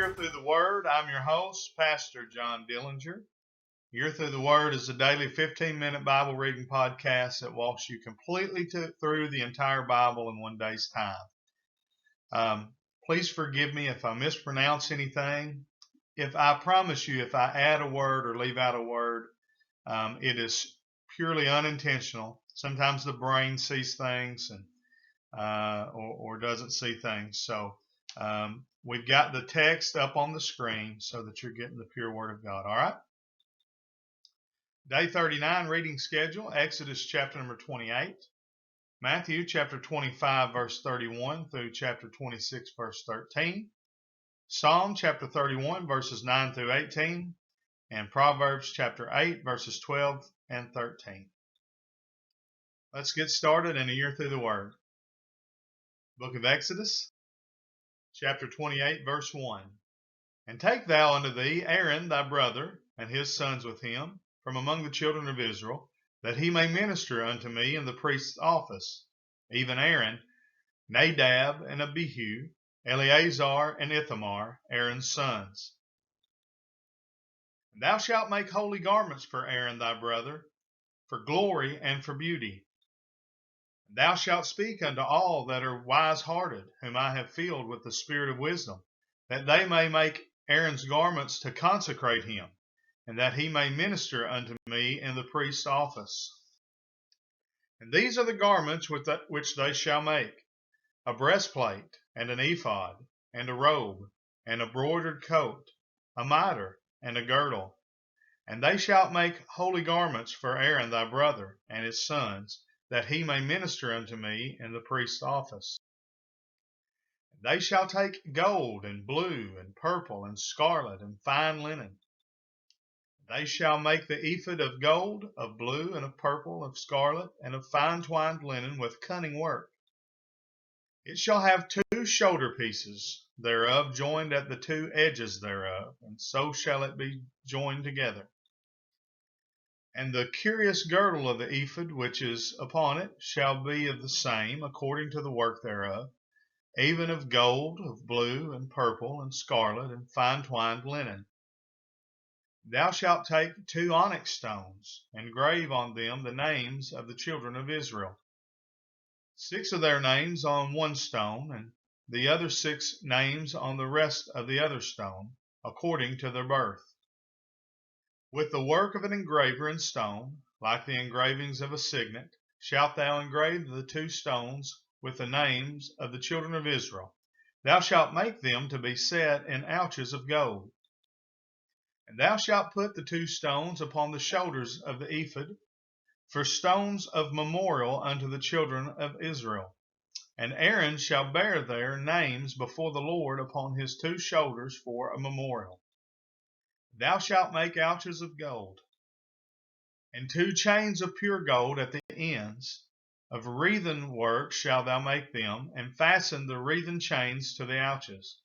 Year Through the Word. I'm your host, Pastor John Dillinger. Year Through the Word is a daily 15-minute Bible reading podcast that walks you completely through the entire Bible in one day's time. Please forgive me if I mispronounce anything. If I promise you, if I add a word or leave out a word, it is purely unintentional. Sometimes the brain sees things and or doesn't see things. So we've got the text up on the screen so that you're getting the pure Word of God. All right. Day 39 reading schedule, Exodus chapter number 28, Matthew chapter 25 verse 31 through chapter 26 verse 13, Psalm chapter 31 verses 9 through 18, and Proverbs chapter 8 verses 12 and 13. Let's get started in a year through the Word. Book of Exodus, chapter 28, verse 1. And take thou unto thee Aaron thy brother, and his sons with him, from among the children of Israel, that he may minister unto me in the priest's office, even Aaron, Nadab and Abihu, Eleazar and Ithamar, Aaron's sons. And thou shalt make holy garments for Aaron thy brother, for glory and for beauty. And thou shalt speak unto all that are wise-hearted, whom I have filled with the spirit of wisdom, that they may make Aaron's garments to consecrate him, and that he may minister unto me in the priest's office. And these are the garments which they shall make: a breastplate, and an ephod, and a robe, and a broidered coat, a mitre, and a girdle. And they shall make holy garments for Aaron thy brother and his sons, that he may minister unto me in the priest's office. They shall take gold, and blue, and purple, and scarlet, and fine linen. They shall make the ephod of gold, of blue, and of purple, of scarlet, and of fine twined linen with cunning work. It shall have 2 shoulder pieces thereof joined at the 2 edges thereof, and so shall it be joined together. And the curious girdle of the ephod which is upon it shall be of the same, according to the work thereof, even of gold, of blue, and purple, and scarlet, and fine twined linen. Thou shalt take 2 onyx stones, and grave on them the names of the children of Israel, 6 of their names on one stone, and the other 6 names on the rest of the other stone, according to their birth. With the work of an engraver in stone, like the engravings of a signet, shalt thou engrave the 2 stones with the names of the children of Israel. Thou shalt make them to be set in ouches of gold. And thou shalt put the 2 stones upon the shoulders of the ephod, for stones of memorial unto the children of Israel. And Aaron shall bear their names before the Lord upon his 2 shoulders for a memorial. Thou shalt make ouches of gold, and 2 chains of pure gold at the ends. Of wreathen work shalt thou make them, and fasten the wreathen chains to the ouches.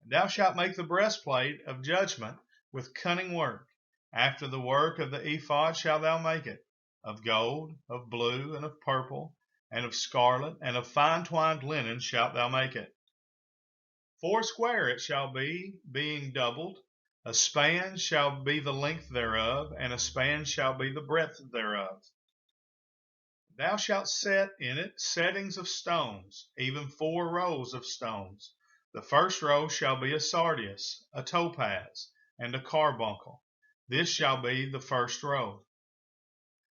And thou shalt make the breastplate of judgment with cunning work. After the work of the ephod shalt thou make it, of gold, of blue, and of purple, and of scarlet, and of fine twined linen shalt thou make it. 4 square it shall be, being doubled. A span shall be the length thereof, and a span shall be the breadth thereof. Thou shalt set in it settings of stones, even 4 rows of stones. The first row shall be a sardius, a topaz, and a carbuncle. This shall be the first row.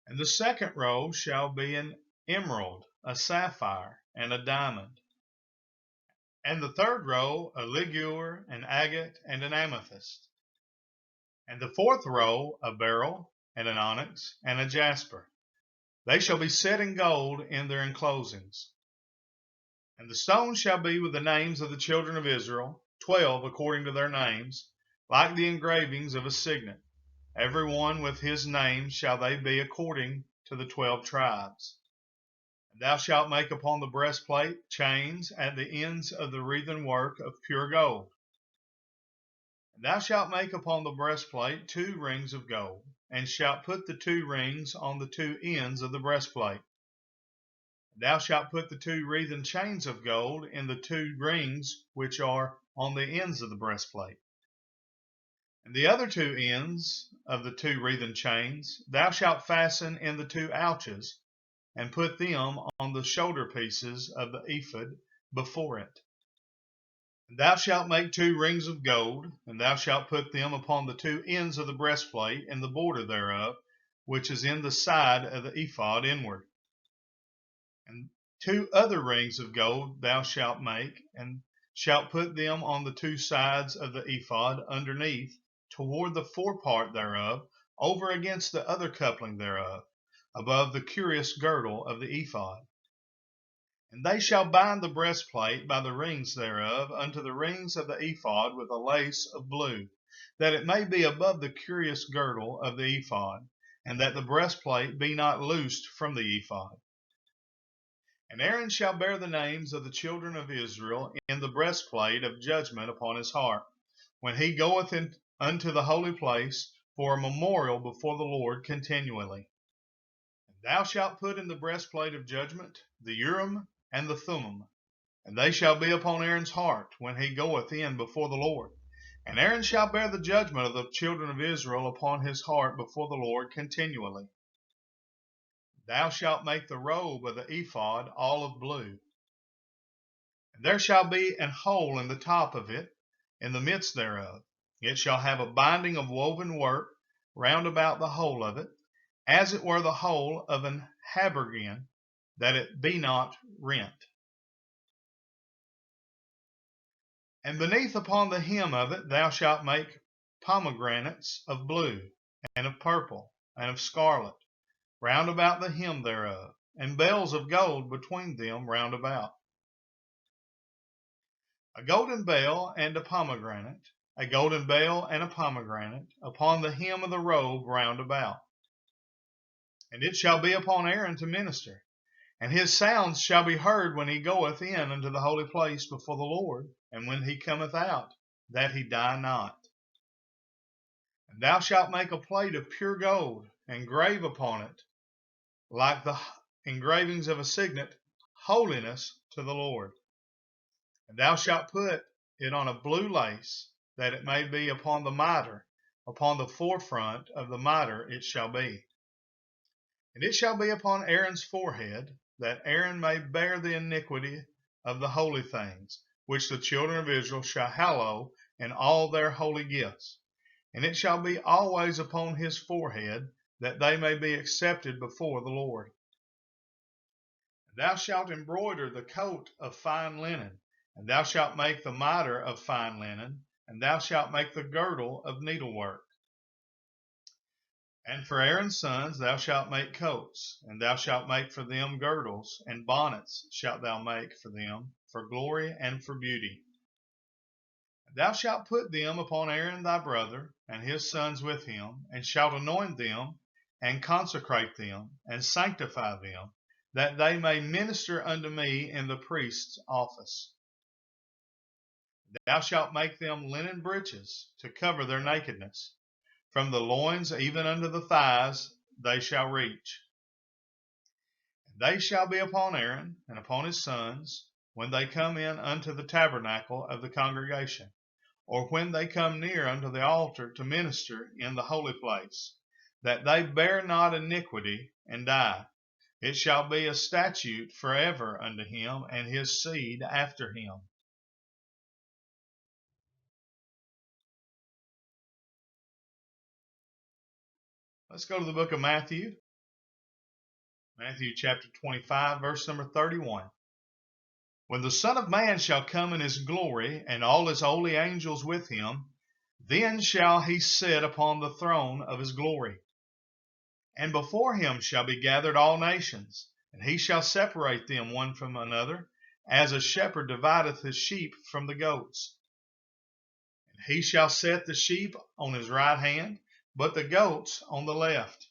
And the second row shall be an emerald, a sapphire, and a diamond. And the third row a ligure, an agate, and an amethyst. And the fourth row a beryl, and an onyx, and a jasper. They shall be set in gold in their enclosings. And the stones shall be with the names of the children of Israel, 12 according to their names, like the engravings of a signet. Every one with his name shall they be according to the 12 tribes. And thou shalt make upon the breastplate chains at the ends of the wreathen work of pure gold. And thou shalt make upon the breastplate 2 rings of gold, and shalt put the 2 rings on the 2 ends of the breastplate. And thou shalt put the 2 wreathen chains of gold in the 2 rings which are on the ends of the breastplate. And the other two ends of the two wreathen chains thou shalt fasten in the two ouches, and put them on the shoulder pieces of the ephod before it. And thou shalt make two rings of gold, and thou shalt put them upon the two ends of the breastplate and the border thereof, which is in the side of the ephod inward. And two other rings of gold thou shalt make, and shalt put them on the two sides of the ephod underneath, toward the forepart thereof, over against the other coupling thereof, above the curious girdle of the ephod. And they shall bind the breastplate by the rings thereof unto the rings of the ephod with a lace of blue, that it may be above the curious girdle of the ephod, and that the breastplate be not loosed from the ephod. And Aaron shall bear the names of the children of Israel in the breastplate of judgment upon his heart, when he goeth unto the holy place for a memorial before the Lord continually. And thou shalt put in the breastplate of judgment the Urim and the Thummim, and they shall be upon Aaron's heart when he goeth in before the Lord. And Aaron shall bear the judgment of the children of Israel upon his heart before the Lord continually. Thou shalt make the robe of the ephod all of blue. And there shall be an hole in the top of it, in the midst thereof. It shall have a binding of woven work round about the whole of it, as it were the hole of an habergeon, that it be not rent. And beneath upon the hem of it thou shalt make pomegranates of blue, and of purple, and of scarlet, round about the hem thereof, and bells of gold between them round about. A golden bell and a pomegranate, a golden bell and a pomegranate, upon the hem of the robe round about. And it shall be upon Aaron to minister, and his sounds shall be heard when he goeth in unto the holy place before the Lord, and when he cometh out, that he die not. And thou shalt make a plate of pure gold, and grave upon it, like the engravings of a signet, holiness to the Lord. And thou shalt put it on a blue lace, that it may be upon the mitre, upon the forefront of the mitre it shall be. And it shall be upon Aaron's forehead, that Aaron may bear the iniquity of the holy things, which the children of Israel shall hallow in all their holy gifts. And it shall be always upon his forehead, that they may be accepted before the Lord. And thou shalt embroider the coat of fine linen, and thou shalt make the mitre of fine linen, and thou shalt make the girdle of needlework. And for Aaron's sons thou shalt make coats, and thou shalt make for them girdles, and bonnets shalt thou make for them, for glory and for beauty. And thou shalt put them upon Aaron thy brother, and his sons with him, and shalt anoint them, and consecrate them, and sanctify them, that they may minister unto me in the priest's office. Thou shalt make them linen breeches to cover their nakedness. From the loins even unto the thighs they shall reach. And they shall be upon Aaron and upon his sons when they come in unto the tabernacle of the congregation, or when they come near unto the altar to minister in the holy place, that they bear not iniquity and die. It shall be a statute forever unto him and his seed after him. Let's go to the book of Matthew. Matthew chapter 25, verse number 31. When the Son of Man shall come in his glory, and all his holy angels with him, then shall he sit upon the throne of his glory. And before him shall be gathered all nations, and he shall separate them one from another, as a shepherd divideth his sheep from the goats. And he shall set the sheep on his right hand, but the goats on the left.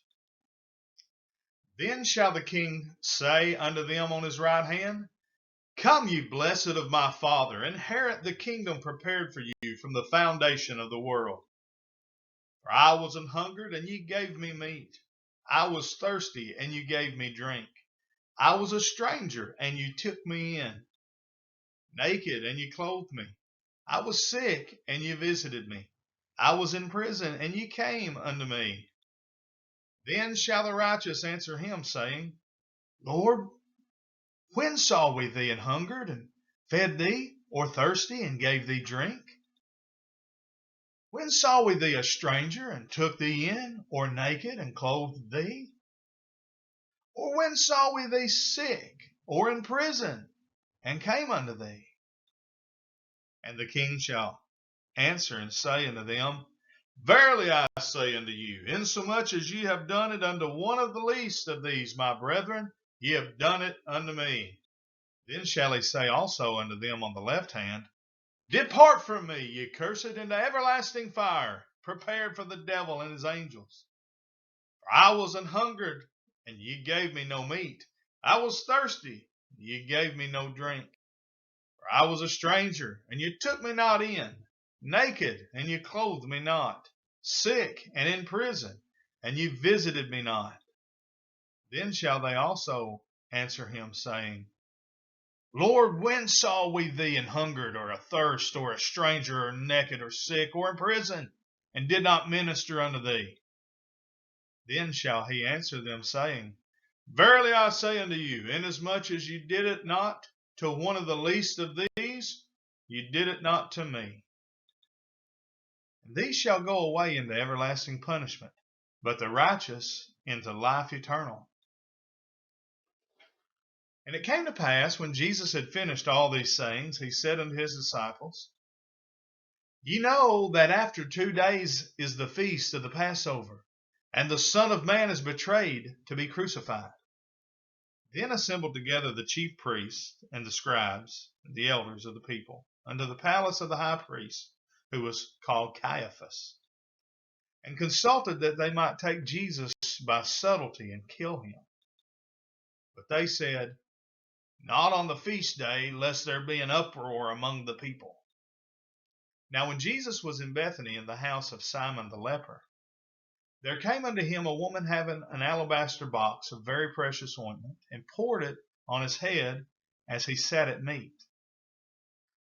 Then shall the king say unto them on his right hand, Come, ye blessed of my Father, inherit the kingdom prepared for you from the foundation of the world. For I was an hungered, and ye gave me meat. I was thirsty, and you gave me drink. I was a stranger, and you took me in. Naked, and you clothed me. I was sick, and you visited me. I was in prison, and ye came unto me. Then shall the righteous answer him, saying, Lord, when saw we thee and hungered, and fed thee, or thirsty, and gave thee drink? When saw we thee a stranger, and took thee in, or naked, and clothed thee? Or when saw we thee sick, or in prison, and came unto thee? And the king shall answer and say unto them, Verily I say unto you, insomuch as ye have done it unto one of the least of these my brethren, ye have done it unto me. Then shall he say also unto them on the left hand, Depart from me, ye cursed, into everlasting fire, prepared for the devil and his angels. For I was an hungered, and ye gave me no meat. I was thirsty, and ye gave me no drink. For I was a stranger, and ye took me not in. Naked, and ye clothed me not. Sick, and in prison, and ye visited me not. Then shall they also answer him, saying, Lord, when saw we thee an hungered, or athirst, or a stranger, or naked, or sick, or in prison, and did not minister unto thee? Then shall he answer them, saying, Verily I say unto you, inasmuch as ye did it not to one of the least of these, ye did it not to me. And these shall go away into everlasting punishment, but the righteous into life eternal. And it came to pass, when Jesus had finished all these sayings, he said unto his disciples, Ye know that after 2 days is the feast of the Passover, and the Son of Man is betrayed to be crucified. Then assembled together the chief priests and the scribes and the elders of the people unto the palace of the high priest, who was called Caiaphas, and consulted that they might take Jesus by subtlety and kill him. But they said, Not on the feast day, lest there be an uproar among the people. Now when Jesus was in Bethany in the house of Simon the leper, there came unto him a woman having an alabaster box of very precious ointment, and poured it on his head as he sat at meat.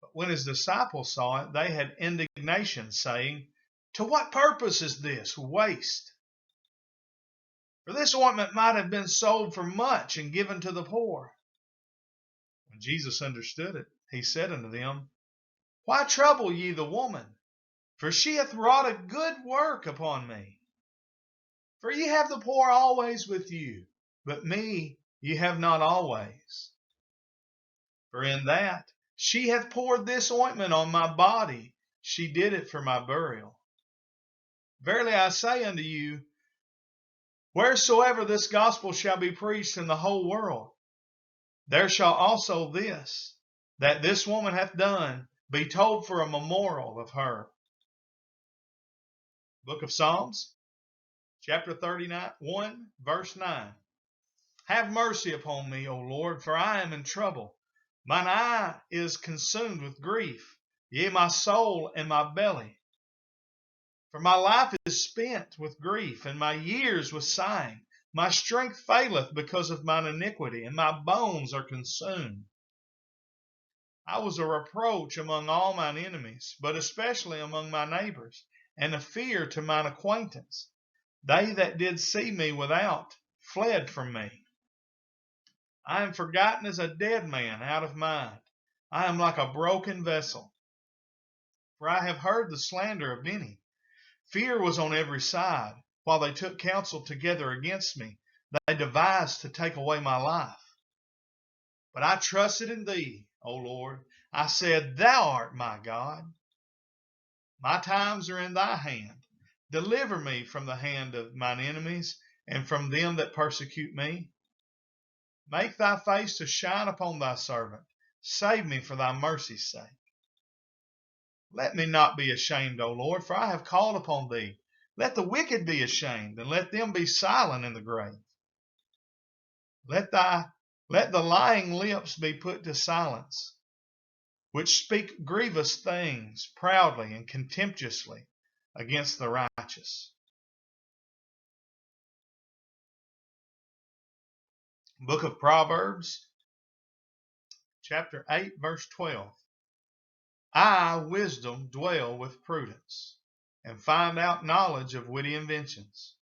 But when his disciples saw it, they had indignation, saying, To what purpose is this waste? For this ointment might have been sold for much and given to the poor. When Jesus understood it, he said unto them, Why trouble ye the woman? For she hath wrought a good work upon me. For ye have the poor always with you, but me ye have not always. For in that she hath poured this ointment on my body, she did it for my burial. Verily I say unto you, wheresoever this gospel shall be preached in the whole world, there shall also this, that this woman hath done, be told for a memorial of her. Book of Psalms, chapter 31, verse 9. Have mercy upon me, O Lord, for I am in trouble. Mine eye is consumed with grief, yea, my soul and my belly. For my life is spent with grief, and my years with sighing. My strength faileth because of mine iniquity, and my bones are consumed. I was a reproach among all mine enemies, but especially among my neighbors, and a fear to mine acquaintance. They that did see me without fled from me. I am forgotten as a dead man out of mind. I am like a broken vessel. For I have heard the slander of many. Fear was on every side. While they took counsel together against me, they devised to take away my life. But I trusted in thee, O Lord. I said, Thou art my God. My times are in thy hand. Deliver me from the hand of mine enemies and from them that persecute me. Make thy face to shine upon thy servant. Save me for thy mercy's sake. Let me not be ashamed, O Lord, for I have called upon thee. Let the wicked be ashamed, and let them be silent in the grave. Let the lying lips be put to silence, which speak grievous things proudly and contemptuously against the righteous. Book of Proverbs, chapter 8, verse 12. I, wisdom, dwell with prudence, and find out knowledge of witty inventions.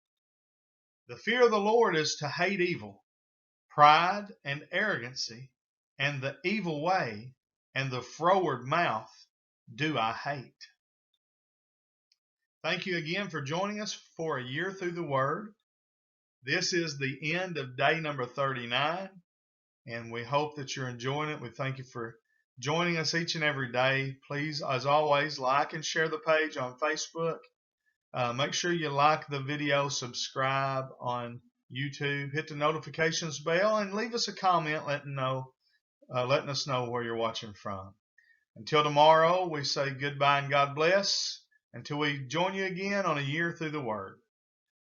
The fear of the Lord is to hate evil, pride and arrogancy, and the evil way, and the froward mouth do I hate. Thank you again for joining us for a year through the Word. This is the end of day number 39, and we hope that you're enjoying it. We thank you for joining us each and every day. Please, as always, like and share the page on Facebook. Make sure you like the video, subscribe on YouTube, hit the notifications bell, and leave us a comment letting us know where you're watching from. Until tomorrow, we say goodbye and God bless. Until we join you again on a year through the Word.